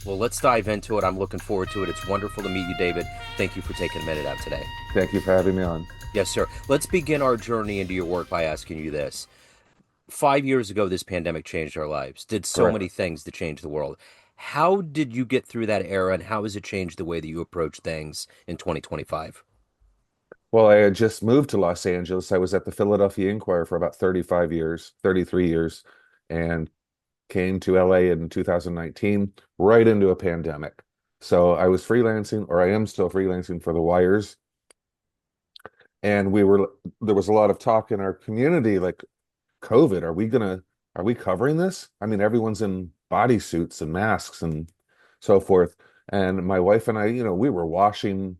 Well, let's dive into it. I'm looking forward to it. It's wonderful to meet you, David. Thank you for taking a minute out today. Thank you for having me on. Yes, sir. Let's begin our journey into your work by asking you this. 5 years ago, this pandemic changed our lives, did so Correct. many things to change the world. How did you get through that era, and how has it changed the way that you approach things in 2025? Well, I had just moved to Los Angeles. I was at the Philadelphia Inquirer for about 35 years, 33 years, and came to LA in 2019, right into a pandemic. So I was freelancing, or I am still freelancing for the Wires. And there was a lot of talk in our community, like COVID, are we covering this? I mean, everyone's in bodysuits and masks and so forth. And my wife and I, we were washing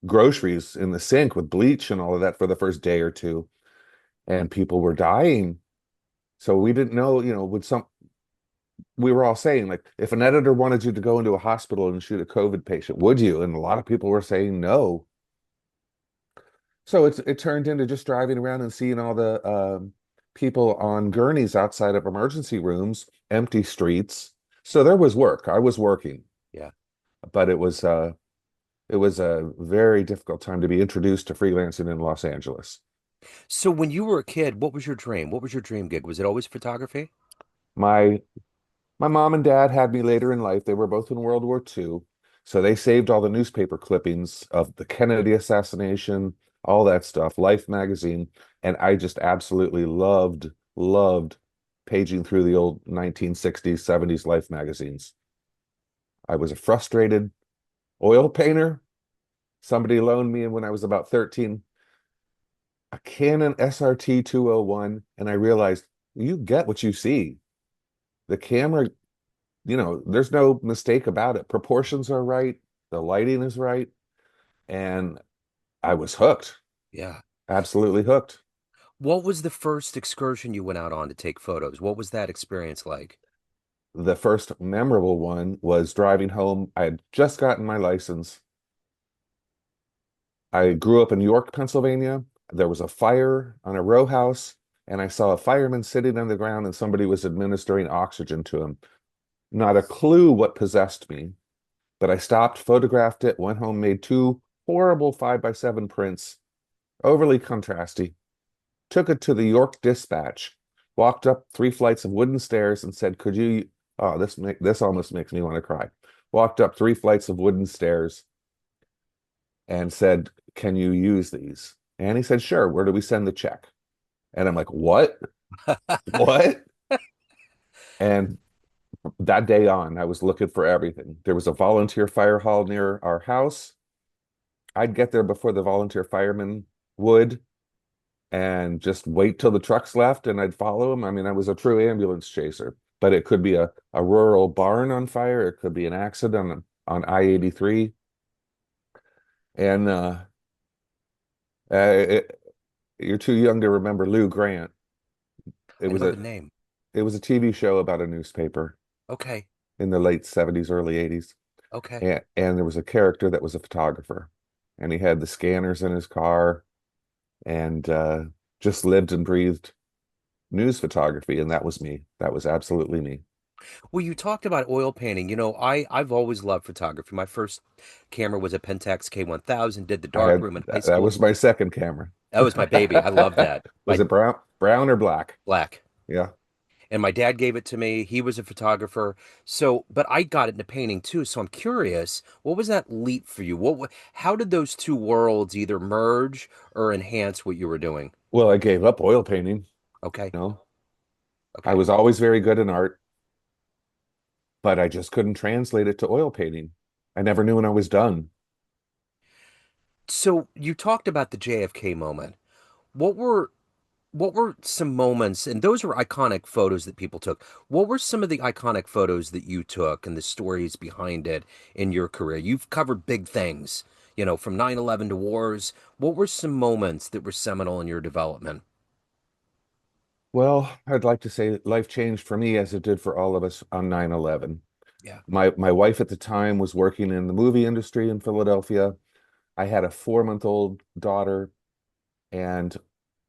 groceries in the sink with bleach and all of that for the first day or two, and people were dying. So we didn't know, we were all saying, like, if an editor wanted you to go into a hospital and shoot a COVID patient, would you? And a lot of people were saying no. So it turned into just driving around and seeing all the people on gurneys outside of emergency rooms, empty streets. So there was work. I was working, Yeah. but it was a very difficult time to be introduced to freelancing in Los Angeles. So when you were a kid, what was your dream? What was your dream gig? Was it always photography? My my mom and dad had me later in life. They were both in World War II, so they saved all the newspaper clippings of the Kennedy assassination, all that stuff, Life magazine, and I just absolutely loved paging through the old 1960s, 70s Life magazines. I was a frustrated oil painter. Somebody loaned me, and when I was about 13, a Canon SRT 201, and I realized you get what you see. The camera, there's no mistake about it. Proportions are right, the lighting is right, and I was hooked, Yeah. absolutely hooked. What was the first excursion you went out on to take photos? What was that experience like? The first memorable one was driving home. I had just gotten my license. I grew up in York, Pennsylvania. There was a fire on a row house, and I saw a fireman sitting on the ground, and somebody was administering oxygen to him. Not a clue what possessed me, but I stopped, photographed it, went home, made two horrible 5x7 prints, overly contrasty, took it to the York Dispatch, walked up 3 flights of wooden stairs and said, "Could you?" Oh, this almost makes me want to cry. Walked up 3 flights of wooden stairs and said, "Can you use these?" And he said, "Sure. Where do we send the check?" And I'm like, "What? What?" And that day on, I was looking for everything. There was a volunteer fire hall near our house. I'd get there before the volunteer firemen would and just wait till the trucks left and I'd follow them. I mean, I was a true ambulance chaser, but it could be a rural barn on fire. It could be an accident on I-83. And it, you're too young to remember Lou Grant. It I was know a the name. it was a TV show about a newspaper Okay. in the late 70s, early 80s. Okay. And there was a character that was a photographer. And he had the scanners in his car and just lived and breathed news photography, and that was me. That was absolutely me. Well, you talked about oil painting. I've always loved photography. My first camera was a Pentax K1000, did the I dark had room in high that school. was my second camera. That was my baby. I love that. Was My it brown or black? black. Yeah. And my dad gave it to me. He was a photographer. So, but I got into painting too. So I'm curious, what was that leap for you? How did those two worlds either merge or enhance what you were doing? Well, I gave up oil painting, Okay. you know. I Okay. was always very good in art, but I just couldn't translate it to oil painting. I never knew when I was done. So you talked about the JFK moment. What were what were some moments, and those were iconic photos that people took. What were some of the iconic photos that you took and the stories behind it in your career? You've covered big things, from 9/11 to wars. What were some moments that were seminal in your development? Well, I'd like to say life changed for me as it did for all of us on 9/11. Yeah. My wife at the time was working in the movie industry in Philadelphia. I had a 4-month-old daughter, and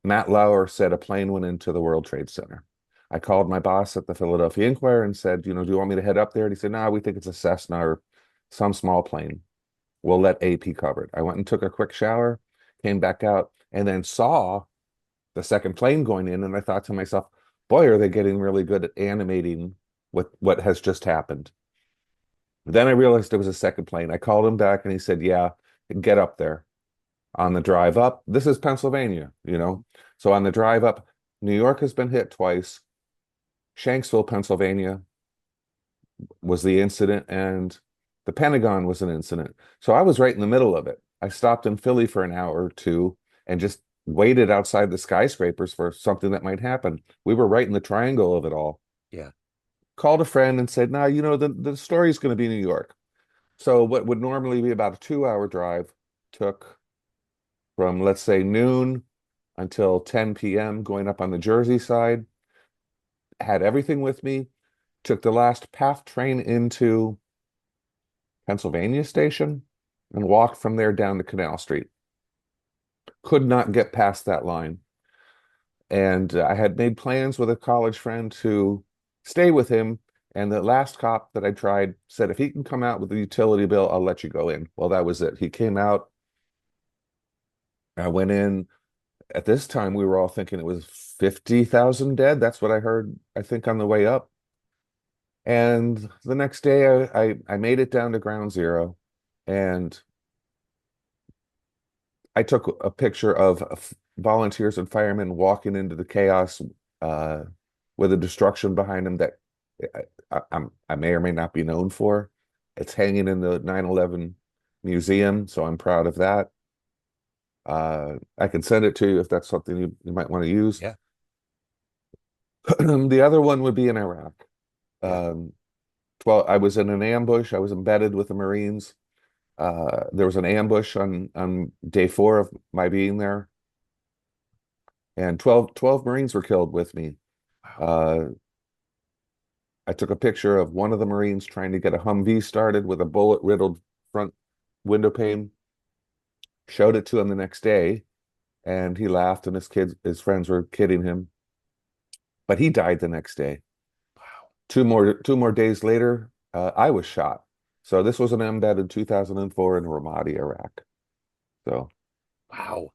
Matt Lauer said a plane went into the World Trade Center. I called my boss at the Philadelphia Inquirer and said, do you want me to head up there? And he said, no, we think it's a Cessna or some small plane. We'll let AP cover it. I went and took a quick shower, came back out, and then saw the second plane going in. And I thought to myself, boy, are they getting really good at animating what has just happened. Then I realized it was a second plane. I called him back and he said, yeah, get up there. On the drive up, this is Pennsylvania. So on the drive up, New York has been hit twice. Shanksville, Pennsylvania was the incident, and the Pentagon was an incident. So I was right in the middle of it. I stopped in Philly for an hour or two and just waited outside the skyscrapers for something that might happen. We were right in the triangle of it all. Yeah. Called a friend and said, "No, the story's going to be New York." So what would normally be about a 2 hour drive took from, let's say, noon until 10 p.m. going up on the Jersey side. Had everything with me. Took the last PATH train into Pennsylvania Station and walked from there down to Canal Street. Could not get past that line. And I had made plans with a college friend to stay with him. And the last cop that I tried said, if he can come out with the utility bill, I'll let you go in. Well, that was it. He came out. I went in. At this time, we were all thinking it was 50,000 dead. That's what I heard, I think, on the way up. And the next day, I made it down to ground zero. And I took a picture of volunteers and firemen walking into the chaos uh, with the destruction behind them that I may or may not be known for. It's hanging in the 9/11 museum, so I'm proud of that. I can send it to you if that's something you might want to use. Yeah. The other one would be in Iraq. Yeah. Um, well, I was in an ambush. I was embedded with the Marines. There was an ambush on day 4 of my being there, and 12 Marines were killed with me. Wow. Uh, I took a picture of one of the Marines trying to get a Humvee started with a bullet-riddled front window pane, showed it to him the next day, and he laughed, and his friends were kidding him. But he died the next day. Wow. Two more days later, I was shot. So this was an embed in 2004 in Ramadi, Iraq. So Wow.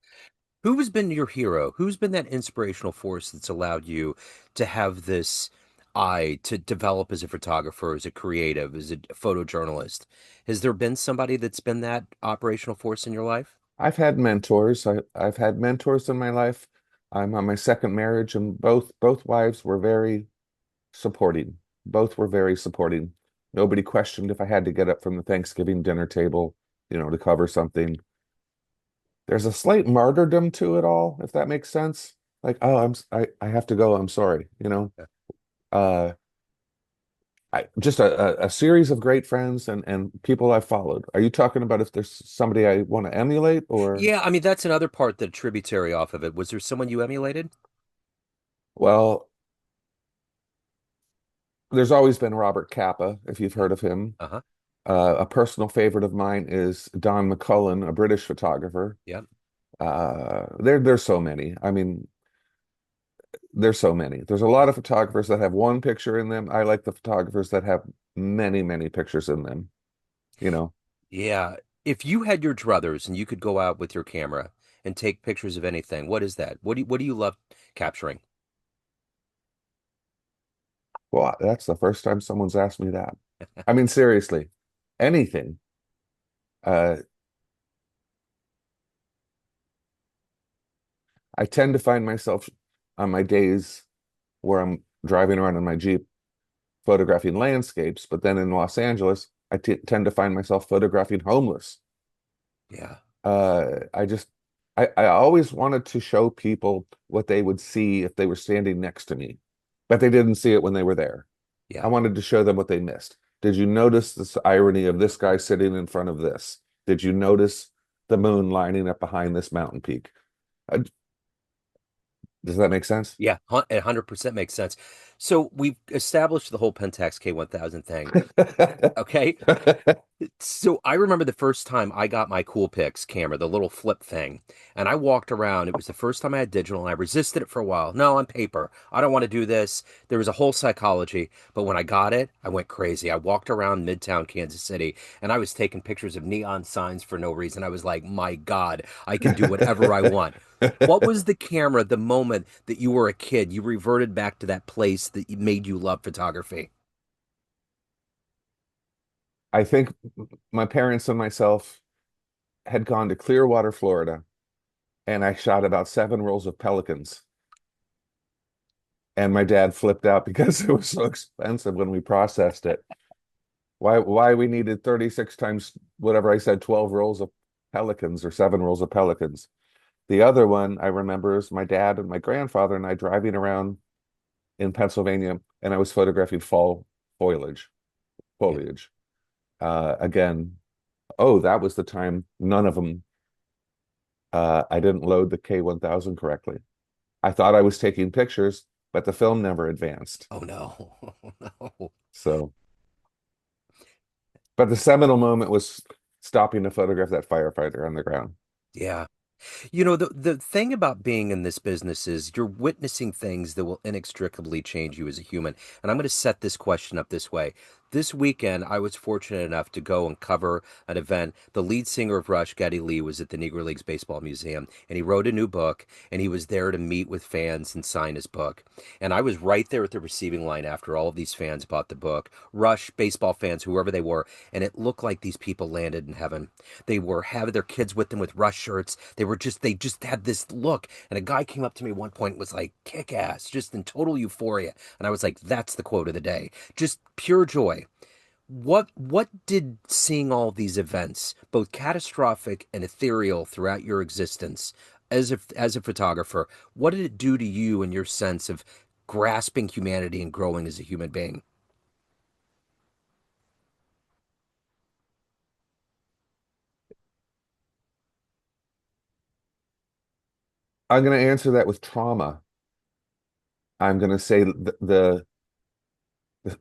Who has been your hero? Who's been that inspirational force that's allowed you to have this eye to develop as a photographer, as a creative, as a photojournalist? Has there been somebody that's been that operational force in your life? I've had mentors. I've had mentors in my life. I'm on my second marriage, and both wives were very supporting. Both were very supporting. Nobody questioned if I had to get up from the Thanksgiving dinner table, to cover something. There's a slight martyrdom to it all, if that makes sense. Like, oh, I have to go. I'm sorry. Yeah. Uh, I just a series of great friends and people I've followed. Are you talking about if there's somebody I want to emulate or? Yeah, I mean that's another part that tributary off of it. Was there someone you emulated? Well, there's always been Robert Capa, if you've Yeah. heard of him. Uh-huh. A personal favorite of mine is Don McCullen, a British photographer. Yeah. There's so many. I mean, there's so many. There's a Yeah. lot of photographers that have one picture in them. I like the photographers that have many, many pictures in them, you know. Yeah. If you had your druthers and you could go out with your camera and take pictures of anything, what is that? What do you love capturing? Well, that's the first time someone's asked me that. I mean, seriously, anything. Uh, I tend to find myself on my days where I'm driving around in my Jeep photographing landscapes, but then in Los Angeles, I tend to find myself photographing homeless. Yeah. I just, I always wanted to show people what they would see if they were standing next to me, but they didn't see it when they were there. I Yeah. wanted to show them what they missed. Did you notice this irony of this guy sitting in front of this? Did you notice the moon lining up behind this mountain peak? Does that make sense? Yeah, 100% makes sense. So we've established the whole Pentax K1000 thing. Okay. So I remember the first time I got my Coolpix camera, the little flip thing, and I walked around. It was the first time I had digital, and I resisted it for a while. No, on paper. I don't want to do this. There was a whole psychology, but when I got it, I went crazy. I walked around Midtown Kansas City, and I was taking pictures of neon signs for no reason. I was like, my God, I can do whatever I want. What was the camera, the moment that you were a kid, you reverted back to that place that made you love photography? I think my parents and myself had gone to Clearwater, Florida, and I shot about 7 rolls of pelicans. And my dad flipped out because it was so expensive when we processed it. Why we needed 36 times whatever I said, 12 rolls of pelicans or 7 rolls of pelicans. The other one I remember is my dad and my grandfather and I driving around in Pennsylvania, and I was photographing fall foliage. Yeah. Foliage. Again, oh, that was the time none of them. I didn't load the K1000 correctly. I thought I was taking pictures, but the film never advanced. Oh no. Oh no. So, but the seminal moment was stopping to photograph that firefighter on the ground. Yeah. You know, the thing about being in this business is you're witnessing things that will inextricably change you as a human. And I'm going to set this question up this way. This weekend, I was fortunate enough to go and cover an event. The lead singer of Rush, Geddy Lee, was at the Negro Leagues Baseball Museum, and he wrote a new book, and he was there to meet with fans and sign his book. And I was right there at the receiving line after all of these fans bought the book, Rush, baseball fans, whoever they were, and it looked like these people landed in heaven. They were having their kids with them with Rush shirts. They just had this look. And a guy came up to me at one point and was like, kick ass, just in total euphoria. And I was like, that's the quote of the day. Just pure joy. What did seeing all these events, both catastrophic and ethereal throughout your existence as a photographer, what did it do to you and your sense of grasping humanity and growing as a human being? I'm going to answer that with trauma. I'm going to say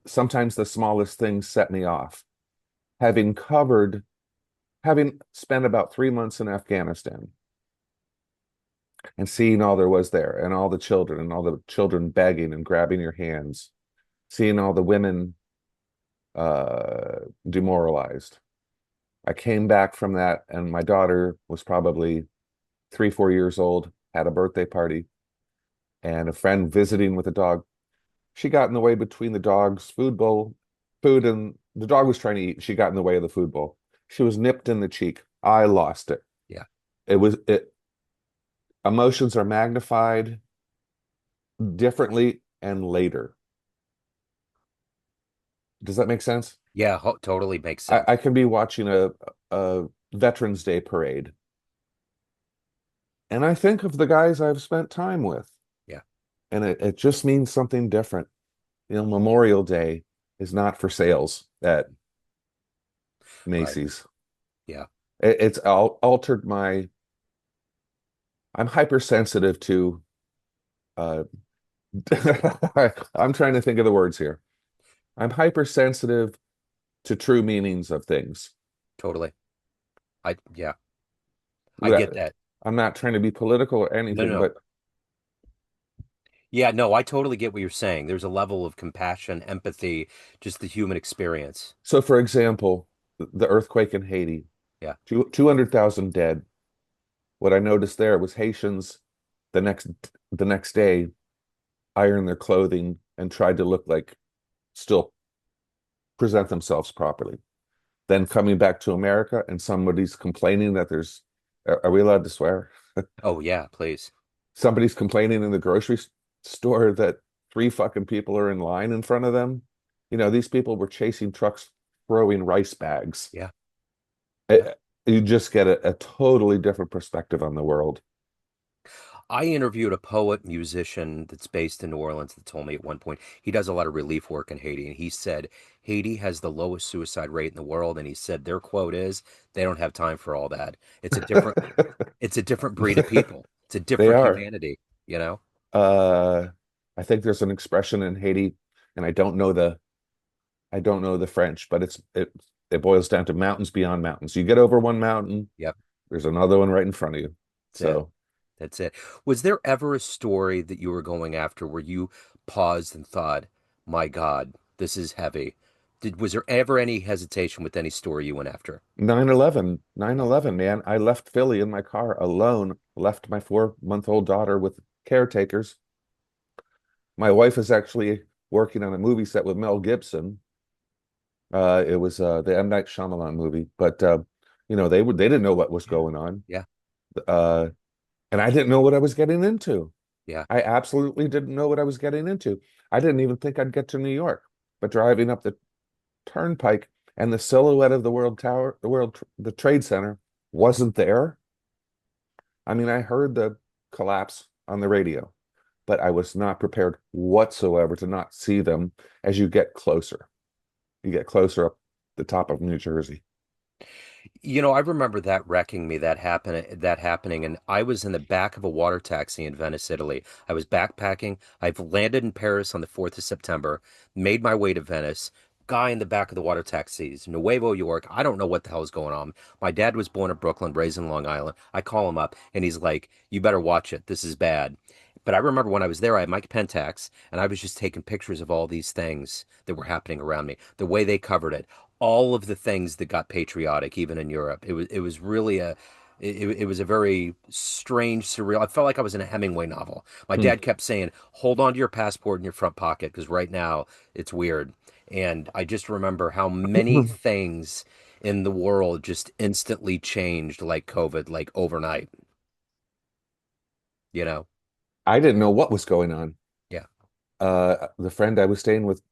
sometimes the smallest things set me off. Having covered, having spent about 3 months in Afghanistan and seeing all there was there and all the children begging and grabbing your hands, seeing all the women demoralized. I came back from that, and my daughter was probably 3, 4 years old, had a birthday party, and a friend visiting with a dog. She got in the way between the dog's food, and the dog was trying to eat. She got in the way of the food bowl. She was nipped in the cheek. I lost it. Yeah. It emotions are magnified differently and later. Does that make sense? Yeah, totally makes I sense. can be watching a Veterans Day parade, and I think of the guys I've spent time with, Yeah. and it just means something different. Memorial Day is not for sales at Right. Macy's. Yeah. It's altered my. I'm hypersensitive to. Uh, I'm trying to think of the words here. I'm hypersensitive to true meanings of things. Totally. Yeah, I get That- that. I'm not trying to be political or No, anything, no. but Yeah, no, I totally get what you're saying. There's a level of compassion, empathy, just the human experience. so for example, the earthquake in Haiti, Yeah. 200,000 dead. What I noticed there was Haitians the next the next day ironed their clothing and tried to look like still present themselves properly. Then coming back to America and somebody's complaining that there's, are we allowed to swear? Oh, yeah, please. Somebody's complaining in the grocery store that three fucking people are in line in front of them. These people were chasing trucks, throwing rice bags. Yeah. Yeah. You just get a totally different perspective on the world. I interviewed a poet musician that's based in New Orleans that told me at one point he does a lot of relief work in Haiti, and he said Haiti has the lowest suicide rate in the world, and he said their quote is they don't have time for all that. It's a different breed of people. It's a They different are. humanity, you know? Uh, I think there's an expression in Haiti, and I don't know the French, but it boils down to mountains beyond mountains. You get over one mountain, Yep, there's another one right in front of you. that's it. So That's it. Was there ever a story that you were going after where you paused and thought, "My God, this is heavy"? Was there ever any hesitation with any story you went after? 9/11, nine Yeah, eleven, man. I left Philly in my car alone, left my 4-month-old daughter with caretakers. My wife is actually working on a movie set with Mel Gibson. It was the M. Night Shyamalan movie, but they didn't know what was yeah, going on. yeah, Uh, and I didn't know what I was getting into. yeah. I absolutely didn't know what I was getting into. I didn't even think I'd get to New York. But driving up the turnpike and the silhouette of the World Tower, the Trade Center wasn't there. I mean, I heard the collapse on the radio, but I was not prepared whatsoever to not see them as you get closer. You get closer up the top of New Jersey. I remember that wrecking me, that happening, and I was in the back of a water taxi in Venice, Italy. I was backpacking. I've landed in Paris on the 4th of September, made my way to Venice. Guy in the back of the water taxis, Nuevo York. I don't know what the hell is going on. My dad was born in Brooklyn, raised in Long Island. I call him up, and he's like, "You better watch it. This is bad." But I remember when I was there, I had Mike Pentax, and I was just taking pictures of all these things that were happening around me. The way they covered it, all of the things that got patriotic, even in Europe. It was really it was a very strange, surreal. I felt like I was in a Hemingway novel. My Hmm. dad kept saying, "Hold on to your passport in your front pocket because right now it's weird." And I just remember how many things in the world just instantly changed, like COVID, like overnight. You know? I didn't know what was going on. Yeah, The friend I was staying with,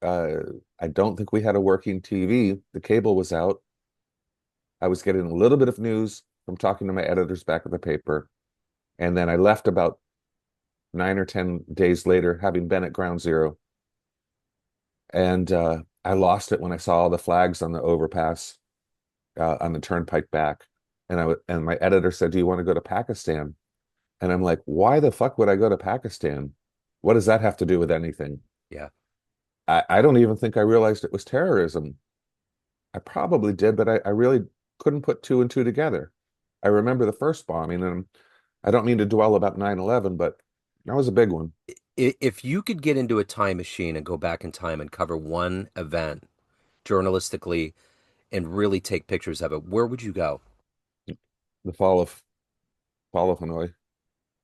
uh, I don't think we had a working TV. The cable was out. I was getting a little bit of news from talking to my editors back at the paper. And then I left about 9 or 10 days later, having been at Ground Zero. And I lost it when I saw all the flags on the overpass on the turnpike back. And my editor said, "Do you want to go to Pakistan?" And I'm like, "Why the fuck would I go to Pakistan? What does that have to do with anything?" yeah. I don't even think I realized it was terrorism. I probably did, but I really couldn't put two and two together. I remember the first bombing, and I don't mean to dwell about 9/11, but that was a big one. If you could get into a time machine and go back in time and cover one event journalistically and really take pictures of it, where would you go? The fall of Hanoi,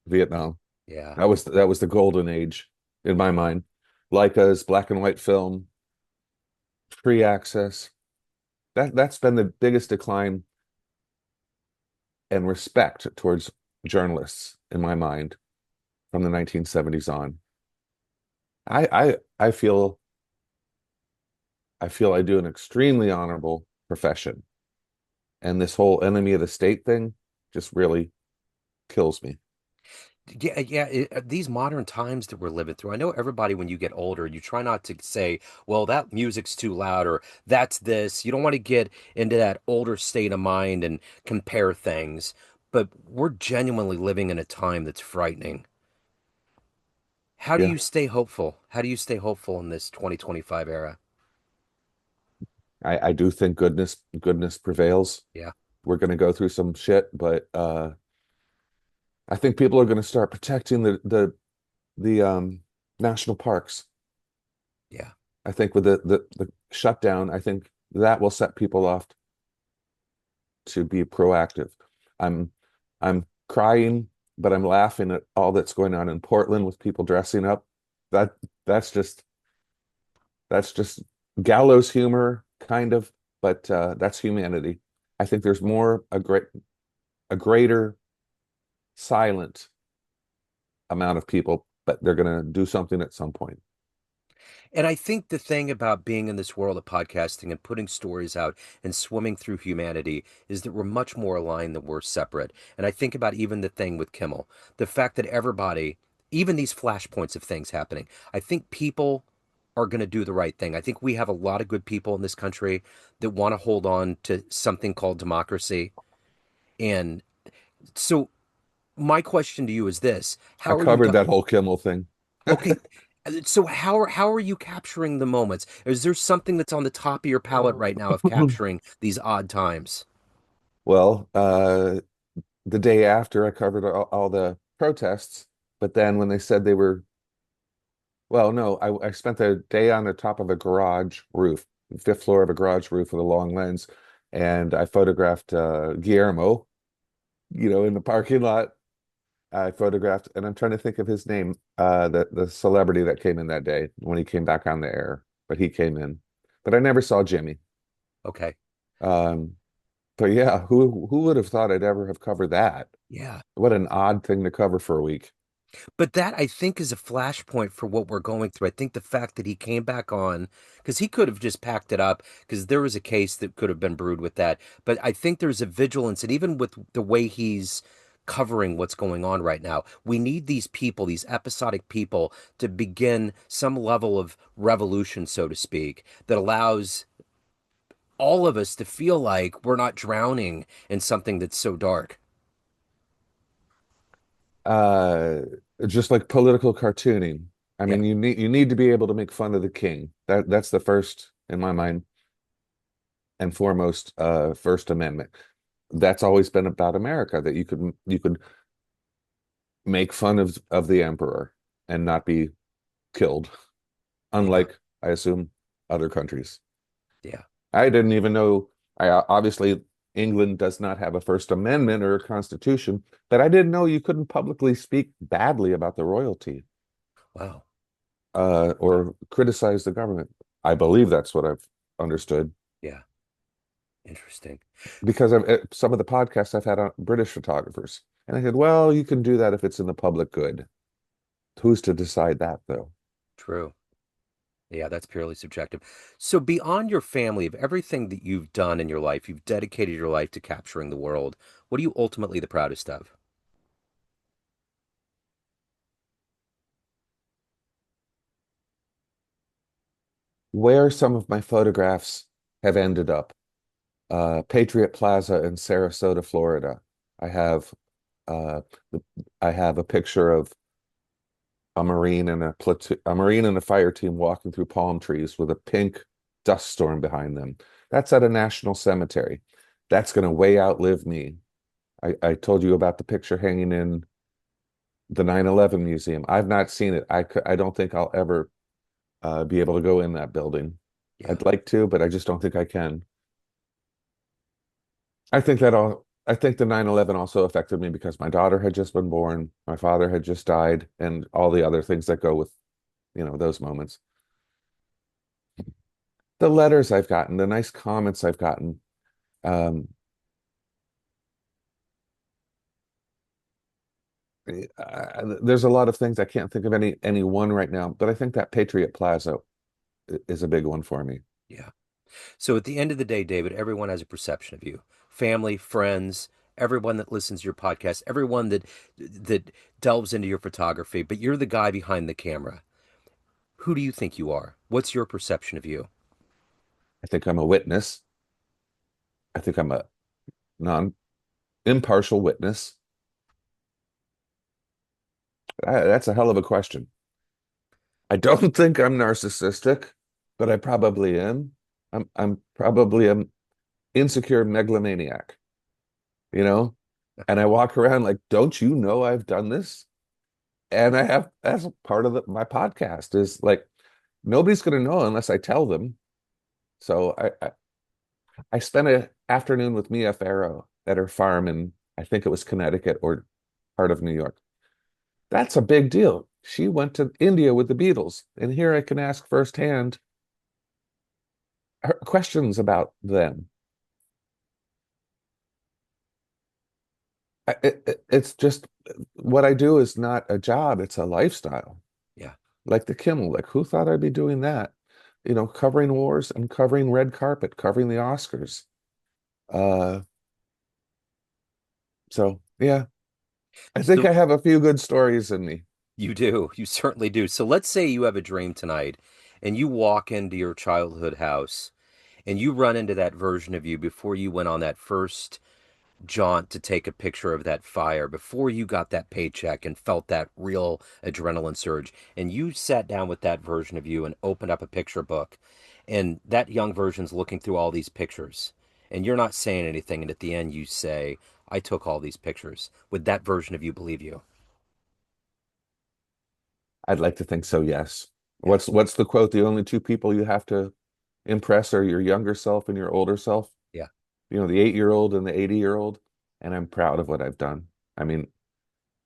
Vietnam. Yeah, That was the golden age in my mind. Leica's black and white film, free access. That's been the biggest decline and respect towards journalists in my mind from the 1970s on. I feel I do an extremely honorable profession, and this whole enemy of the state thing just really kills me. yeah, yeah. These modern times that we're living through, I know everybody, when you get older, you try not to say, well, that music's too loud or that's this. You don't want to get into that older state of mind and compare things. But we're genuinely living in a time that's frightening. How do Yeah, you stay hopeful? How do you stay hopeful in this 2025 era? I do think goodness prevails. Yeah, We're going to go through some shit, but I think people are going to start protecting the national parks. yeah. I think with the shutdown, I think that will set people off to be proactive. I'm I'm crying, but I'm laughing at all that's going on in Portland with people dressing up. That that's just that's just gallows humor, kind of, but that's humanity. I think there's more a greater silent amount of people, but they're going to do something at some point. And I think the thing about being in this world of podcasting and putting stories out and swimming through humanity is that we're much more aligned than we're separate. And I think about even the thing with Kimmel, the fact that everybody, even these flashpoints of things happening, I think people are going to do the right thing. I think we have a lot of good people in this country that want to hold on to something called democracy. And so my question to you is this: I how are you? covered that whole Kimmel thing. Okay. So how are you capturing the moments? Is there something that's on the top of your palette right now of capturing these odd times? Well, the day after I covered all the protests, but then when they said they were, well, no, I spent the day on the top of a garage roof, fifth floor of a garage roof with a long lens, and I photographed Guillermo, in the parking lot. I photographed, and I'm trying to think of his name, the celebrity that came in that day when he came back on the air, but he came in. But I never saw Jimmy. Okay. Um, but yeah, who would have thought I'd ever have covered that? Yeah. What an odd thing to cover for a week. But that I think is a flashpoint for what we're going through. I think the fact that he came back on, because he could have just packed it up, because there was a case that could have been brewed with that. But I think there's a vigilance, and even with the way he's covering what's going on right now, we need these people, these episodic people, to begin some level of revolution, so to speak, that allows all of us to feel like we're not drowning in something that's so dark. Uh, just like political cartooning. I Yeah. mean, you need to be able to make fun of the king. That's the first, in my mind, and foremost, First Amendment. That's always been about America, that you could make fun of the emperor and not be killed, Yeah. unlike, I assume, other countries. Yeah. I didn't even know. Obviously, England does not have a First Amendment or a constitution, but I didn't know you couldn't publicly speak badly about the royalty, Wow. or criticize the government. I believe that's what I've understood Yeah. Interesting. because some of the podcasts I've had on British photographers, and I said, "Well, you can do that if it's in the public good. Who's to decide that, though?" True. Yeah, that's purely subjective. So, beyond your family, of everything that you've done in your life, you've dedicated your life to capturing the world. What are you ultimately the proudest of? Where some of my photographs have ended up, Patriot Plaza in Sarasota, Florida. I have uh, I have a picture of a marine and a fire team walking through palm trees with a pink dust storm behind them. That's at a national cemetery. That's going to way outlive me. I told you about the picture hanging in the 9/11 museum. I've not seen it. I don't think I'll ever be able to go in that building. Yeah, I'd like to, but I just don't think I can. I think the 9/11 also affected me because my daughter had just been born, my father had just died, and all the other things that go with, those moments. The letters I've gotten, the nice comments I've gotten. Um, there's a lot of things. I can't think of any one right now, but I think that Patriot Plaza is a big one for me. yeah. So, at the end of the day, David, everyone has a perception of you. Family, friends, everyone that listens to your podcast, everyone that delves into your photography, but you're the guy behind the camera. Who do you think you are? What's your perception of you? I think I'm a witness. I think I'm a non-impartial witness. That's a hell of a question. I don't think I'm narcissistic, but I probably am. I'm probably an insecure megalomaniac, you know? And I walk around like, don't you know I've done this? And I have, that's part of my podcast is like, nobody's going to know unless I tell them. So I spent an afternoon with Mia Farrow at her farm in, I think it was Connecticut or part of New York. That's a big deal. She went to India with the Beatles, and here I can ask firsthand questions about them. It's just what I do is not a job, it's a lifestyle. Yeah. Like the Kimmel, like who thought I'd be doing that? Covering wars and covering red carpet, covering the Oscars. Uh, so yeah, I think So, I have a few good stories in me. you do. You certainly do. So, let's say you have a dream tonight and you walk into your childhood house and you run into that version of you before you went on that first jaunt to take a picture of that fire before you got that paycheck and felt that real adrenaline surge. And you sat down with that version of you and opened up a picture book. And that young version's looking through all these pictures. And you're not saying anything. And at the end, you say, I took all these pictures. Would that version of you believe you? I'd like to think so, yes. Yeah. What's the quote? The only two people you have to impress are your younger self and your older self. Yeah. You know, the 8-year-old and the 80-year-old. And I'm proud of what I've done. I mean,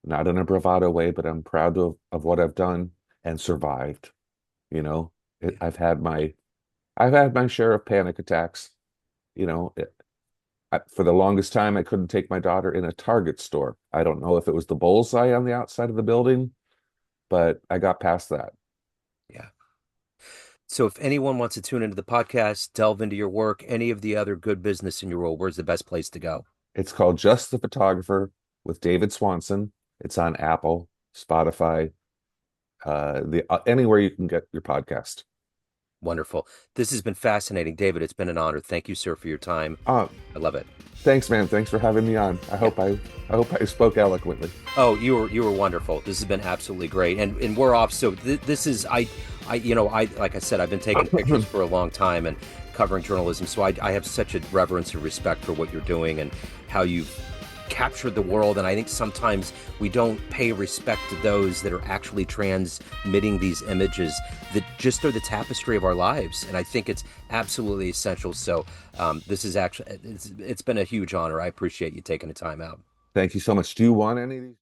not in a bravado way, but I'm proud of what I've done and survived. You know, Yeah. I've had my share of panic attacks. You know, for the longest time, I couldn't take my daughter in a Target store. I don't know if it was the bullseye on the outside of the building, but I got past that. Yeah. So if anyone wants to tune into the podcast, delve into your work, any of the other good business in your role, where's the best place to go? It's called Just the Photographer with David Swanson. It's on Apple, Spotify, the anywhere you can get your podcast. Wonderful. This has been fascinating, David. It's been an honor. Thank you, sir, for your time. Uh, I love it. Thanks, man. Thanks for having me on. Yeah. I hope I spoke eloquently. Oh, you were wonderful. This has been absolutely great. And we're off. So this is I like I said, I've been taking pictures for a long time and covering journalism. So I have such a reverence and respect for what you're doing and how you've captured the world. And I think sometimes we don't pay respect to those that are actually transmitting these images that just are the tapestry of our lives. And I think it's absolutely essential. So this is actually it's been a huge honor. I appreciate you taking the time out. Thank you so much. Do you want any of these?